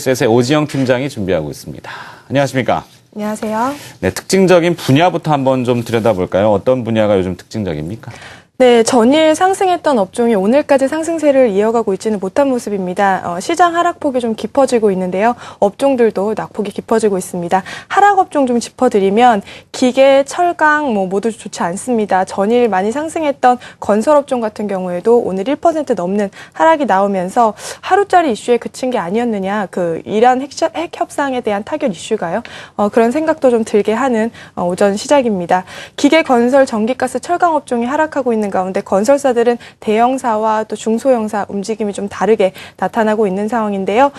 SPS의 오지영 팀장이 준비하고 있습니다. 안녕하십니까? 안녕하세요. 네, 특징적인 분야부터 한번 좀 들여다볼까요? 어떤 분야가 요즘 특징적입니까? 네, 전일 상승했던 업종이 오늘까지 상승세를 이어가고 있지는 못한 모습입니다. 시장 하락폭이 좀 깊어지고 있는데요. 업종들도 낙폭이 깊어지고 있습니다. 하락 업종 좀 짚어드리면 기계, 철강 모두 좋지 않습니다. 전일 많이 상승했던 건설 업종 같은 경우에도 오늘 1% 넘는 하락이 나오면서 하루짜리 이슈에 그친 게 아니었느냐. 그 이란 핵 협상에 대한 타결 이슈가요. 그런 생각도 좀 들게 하는 오전 시작입니다. 기계, 건설, 전기가스, 철강 업종이 하락하고 있는 가운데 건설사들은 대형사와 또 중소형사 움직임이 좀 다르게 나타나고 있는 상황인데요.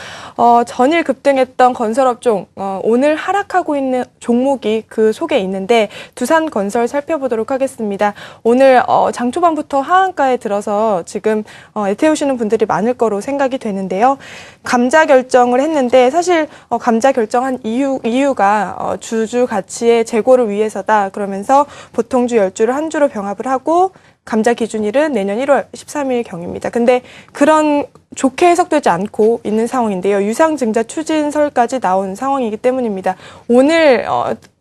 전일 급등했던 건설업종 오늘 하락하고 있는 종목이 그 속에 있는데 두산건설 살펴보도록 하겠습니다. 오늘 장 초반부터 하한가에 들어서 지금 애태우시는 분들이 많을 거로 생각이 되는데요. 감자 결정을 했는데 사실 감자 결정한 이유가 주주 가치의 재고를 위해서다. 그러면서 보통주 10주를 한 주로 병합을 하고 감자 기준일은 내년 1월 13일경입니다. 근데 그런 좋게 해석되지 않고 있는 상황인데요. 유상증자 추진설까지 나온 상황이기 때문입니다. 오늘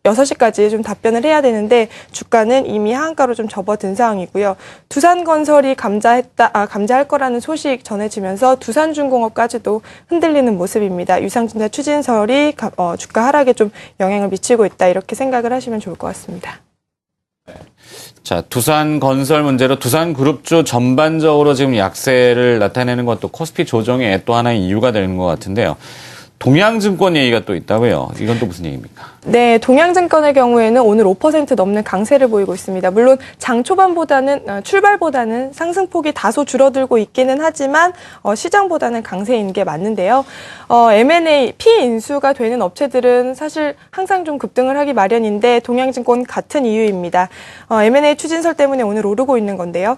6시까지 좀 답변을 해야 되는데 주가는 이미 하한가로 좀 접어든 상황이고요. 두산건설이 감자할 거라는 소식 전해지면서 두산중공업까지도 흔들리는 모습입니다. 유상증자 추진설이 주가 하락에 좀 영향을 미치고 있다. 이렇게 생각을 하시면 좋을 것 같습니다. 자, 두산건설 문제로 두산그룹주 전반적으로 지금 약세를 나타내는 것도 코스피 조정의 또 하나의 이유가 되는 것 같은데요. 동양증권 얘기가 또 있다고요. 이건 또 무슨 얘기입니까? 네, 동양증권의 경우에는 오늘 5% 넘는 강세를 보이고 있습니다. 물론 장 초반보다는 출발보다는 상승폭이 다소 줄어들고 있기는 하지만 시장보다는 강세인 게 맞는데요. M&A 피인수가 되는 업체들은 사실 항상 좀 급등을 하기 마련인데 동양증권 같은 이유입니다. M&A 추진설 때문에 오늘 오르고 있는 건데요.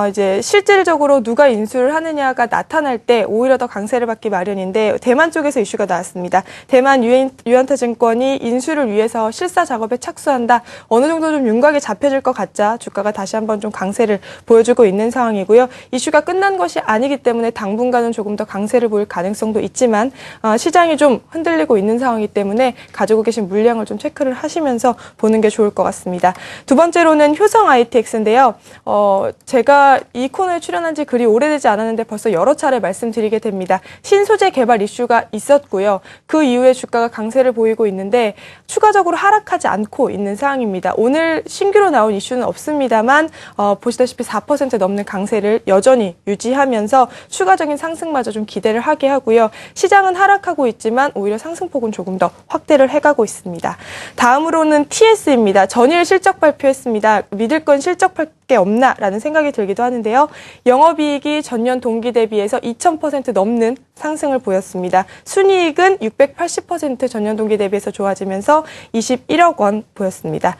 이제 실질적으로 누가 인수를 하느냐가 나타날 때 오히려 더 강세를 받기 마련인데 대만 쪽에서 이슈가 나왔습니다. 대만 유안타증권이 인수를 위해서 실사 작업에 착수한다. 어느 정도 좀 윤곽이 잡혀질 것 같자 주가가 다시 한번 좀 강세를 보여주고 있는 상황이고요. 이슈가 끝난 것이 아니기 때문에 당분간은 조금 더 강세를 보일 가능성도 있지만 시장이 좀 흔들리고 있는 상황이기 때문에 가지고 계신 물량을 좀 체크를 하시면서 보는 게 좋을 것 같습니다. 두 번째로는 효성 ITX인데요. 제가 이 코너에 출연한 지 그리 오래되지 않았는데 벌써 여러 차례 말씀드리게 됩니다. 신소재 개발 이슈가 있었고요. 그 이후에 주가가 강세를 보이고 있는데 추가적으로 하락하지 않고 있는 상황입니다. 오늘 신규로 나온 이슈는 없습니다만 보시다시피 4% 넘는 강세를 여전히 유지하면서 추가적인 상승마저 좀 기대를 하게 하고요. 시장은 하락하고 있지만 오히려 상승폭은 조금 더 확대를 해가고 있습니다. 다음으로는 TS입니다. 전일 실적 발표했습니다. 믿을 건 실적밖에 없나라는 생각이 들기도 하는데요. 영업이익이 전년 동기 대비해서 2000% 넘는 상승을 보였습니다. 순이익은 680% 전년 동기 대비해서 좋아지면서 21억 원 보였습니다.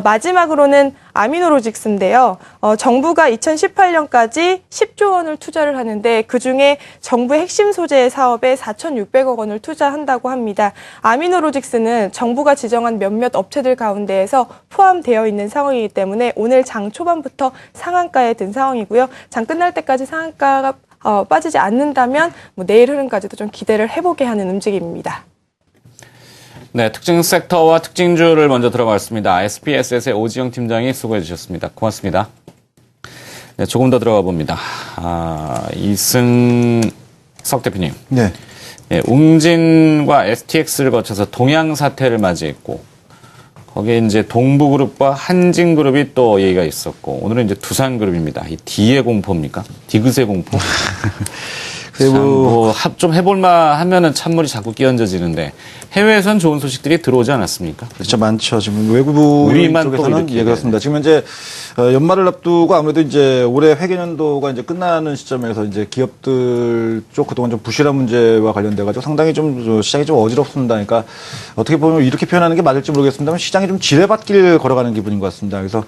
마지막으로는 아미노로직스인데요. 정부가 2018년까지 10조 원을 투자를 하는데 그중에 정부의 핵심 소재 사업에 4,600억 원을 투자한다고 합니다. 아미노로직스는 정부가 지정한 몇몇 업체들 가운데에서 포함되어 있는 상황이기 때문에 오늘 장 초반부터 상한가에 든 상황이고요. 장 끝날 때까지 상한가가 빠지지 않는다면 내일 흐름까지도 좀 기대를 해보게 하는 움직임입니다. 네, 특징 섹터와 특징주를 먼저 들어봤습니다. SPS의 오지영 팀장이 수고해 주셨습니다. 고맙습니다. 네, 조금 더 들어가 봅니다. 이승석 대표님. 네. 예, 웅진과 STX를 거쳐서 동양 사태를 맞이했고, 거기에 이제 동부그룹과 한진그룹이 또 얘기가 있었고, 오늘은 이제 두산그룹입니다. 이 D의 공포입니까? 디귿의 공포? 좀 해볼만 하면은 찬물이 자꾸 끼얹어지는데, 해외에선 좋은 소식들이 들어오지 않았습니까? 그렇죠. 많죠. 지금 외국부 쪽에서는 예, 그렇습니다. 지금 이제 연말을 앞두고 아무래도 이제 올해 회계년도가 이제 끝나는 시점에서 이제 기업들 쪽 그동안 좀 부실한 문제와 관련돼가지고 상당히 좀 시장이 좀 어지럽습니다. 그러니까 어떻게 보면 이렇게 표현하는 게 맞을지 모르겠습니다만 시장이 좀 지뢰밭길 걸어가는 기분인 것 같습니다. 그래서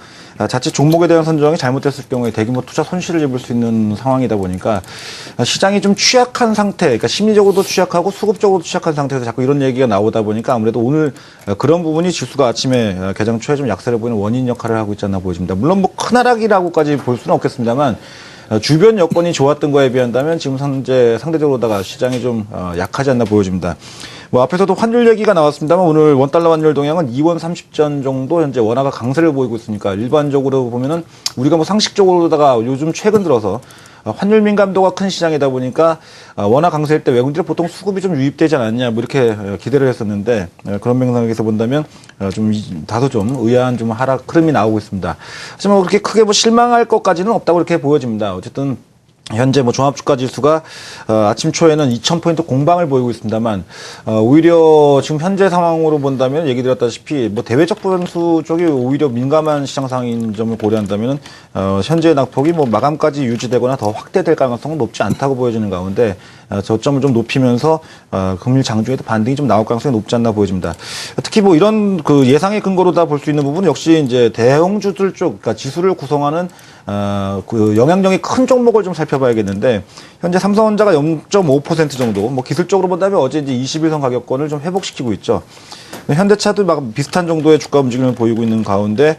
자칫 종목에 대한 선정이 잘못됐을 경우에 대규모 투자 손실을 입을 수 있는 상황이다 보니까 시장이 좀 취약한 상태, 그러니까 심리적으로도 취약하고 수급적으로도 취약한 상태에서 자꾸 이런 얘기가 나오다 보니까 아무래도 오늘 그런 부분이 지수가 아침에 개장 초에 좀 약세를 보이는 원인 역할을 하고 있지 않나 보여집니다. 물론 뭐 큰 하락이라고까지 볼 수는 없겠습니다만 주변 여건이 좋았던 거에 비한다면 지금 현재 상대적으로다가 시장이 좀 약하지 않나 보여집니다. 뭐 앞에서도 환율 얘기가 나왔습니다만 오늘 원달러 환율 동향은 2원 30전 정도 현재 원화가 강세를 보이고 있으니까 일반적으로 보면은 우리가 뭐 상식적으로다가 요즘 최근 들어서 환율 민감도가 큰 시장이다 보니까 원화 강세일 때 외국인들이 보통 수급이 좀 유입되지 않았냐 뭐 이렇게 기대를 했었는데 그런 맥락에서 본다면 좀 다소 좀 의아한 좀 하락 흐름이 나오고 있습니다. 하지만 그렇게 크게 뭐 실망할 것까지는 없다고 이렇게 보여집니다. 어쨌든 현재 뭐 종합주가 지수가 아침 초에는 2,000포인트 공방을 보이고 있습니다만 오히려 지금 현재 상황으로 본다면 얘기 드렸다시피 뭐 대외적 변수 쪽이 오히려 민감한 시장 상황인 점을 고려한다면 현재 낙폭이 뭐 마감까지 유지되거나 더 확대될 가능성은 높지 않다고 보여지는 가운데 저점을 좀 높이면서 금일 장중에도 반등이 좀 나올 가능성이 높지 않나 보여집니다. 특히 뭐 이런 그 예상의 근거로다 볼 수 있는 부분은 역시 이제 대형주들 쪽, 그러니까 지수를 구성하는 그 영향력이 큰 종목을 좀 살펴봐야겠는데 현재 삼성전자가 0.5% 정도, 뭐 기술적으로 본다면 어제 이제 21선 가격권을 좀 회복시키고 있죠. 현대차도 막 비슷한 정도의 주가 움직임을 보이고 있는 가운데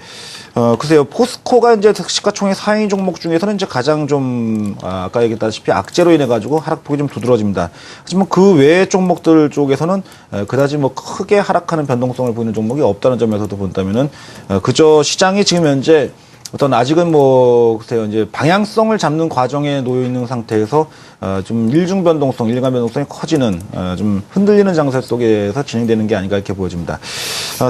글쎄요, 포스코가 이제 시가총액 4위 종목 중에서는 이제 가장 좀 아까 얘기했다시피 악재로 인해 가지고 하락폭이 좀 두드러집니다. 하지만 그 외의 종목들 쪽에서는 그다지 뭐 크게 하락하는 변동성을 보이는 종목이 없다는 점에서도 본다면은 그저 시장이 지금 현재 어떤 아직은 뭐 글쎄요 이제 방향성을 잡는 과정에 놓여 있는 상태에서 좀 일중 변동성, 일간 변동성이 커지는 좀 흔들리는 장세 속에서 진행되는 게 아닌가 이렇게 보여집니다.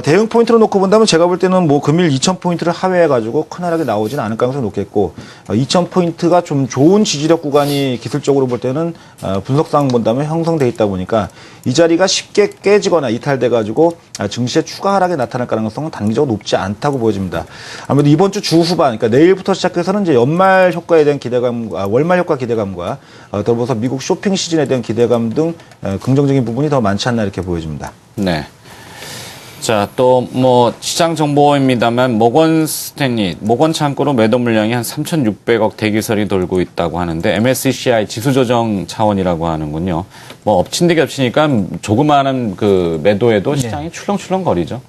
대응 포인트로 놓고 본다면 제가 볼 때는 뭐 금일 2,000포인트를 하회해가지고 큰 하락이 나오지는 않을 가능성이 높겠고 2,000포인트가 좀 좋은 지지력 구간이 기술적으로 볼 때는 분석상 본다면 형성돼 있다 보니까 이 자리가 쉽게 깨지거나 이탈돼가지고 증시의 추가 하락이 나타날 가능성은 단기적으로 높지 않다고 보여집니다. 아무래도 이번 주 후반, 그러니까 내일부터 시작해서는 이제 연말 효과에 대한 기대감, 월말 효과 기대감과 더불어서 미국 쇼핑 시즌에 대한 기대감 등 긍정적인 부분이 더 많지 않나 이렇게 보여집니다. 네. 자, 또 뭐 시장 정보입니다만 모건 스탠리, 모건 창고로 매도 물량이 한 3,600억 대기설이 돌고 있다고 하는데 MSCI 지수 조정 차원이라고 하는군요. 뭐 엎친 데 겹치니까 조그마한 그 매도에도 시장이 출렁출렁거리죠.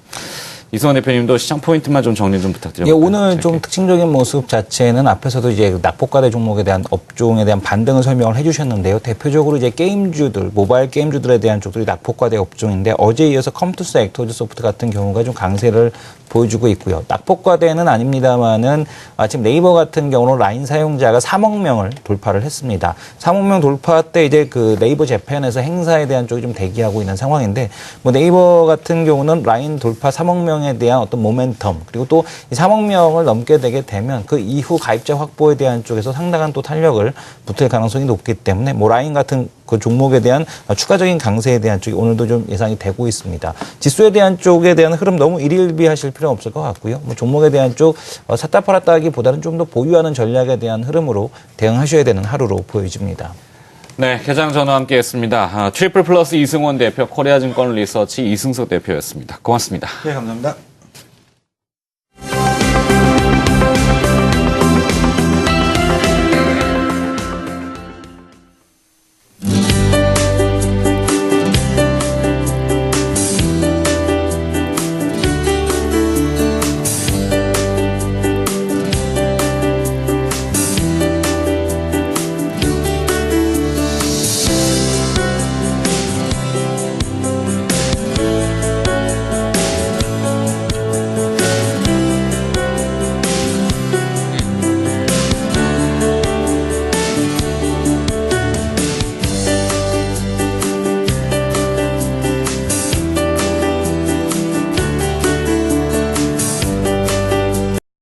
이승원 대표님도 시장 포인트만 좀 정리 좀 부탁드려요. 예, 오늘 좀 특징적인 모습 자체는 앞에서도 이제 낙폭과대 종목에 대한 업종에 대한 반등을 설명을 해주셨는데요. 대표적으로 이제 게임주들, 모바일 게임주들에 대한 쪽들이 낙폭과대 업종인데 어제 이어서 컴투스, 액터즈 소프트 같은 경우가 좀 강세를 보여주고 있고요. 낙폭과대는 아닙니다만은 지금 네이버 같은 경우는 라인 사용자가 3억 명을 돌파를 했습니다. 3억 명 돌파 때 이제 그 네이버 재팬에서 행사에 대한 쪽이 좀 대기하고 있는 상황인데 뭐 네이버 같은 경우는 라인 돌파 3억 명에 대한 어떤 모멘텀 그리고 또 이 3억 명을 넘게 되게 되면 그 이후 가입자 확보에 대한 쪽에서 상당한 또 탄력을 붙을 가능성이 높기 때문에 뭐 라인 같은 그 종목에 대한 추가적인 강세에 대한 쪽이 오늘도 좀 예상이 되고 있습니다. 지수에 대한 쪽에 대한 흐름 너무 일일비하실 필요는 없을 것 같고요. 뭐 종목에 대한 쪽 샀다 팔았다 하기보다는 좀 더 보유하는 전략에 대한 흐름으로 대응하셔야 되는 하루로 보여집니다. 네, 개장 전화 함께했습니다. 트리플 플러스 이승원 대표, 코리아증권 리서치 이승석 대표였습니다. 고맙습니다. 네, 감사합니다.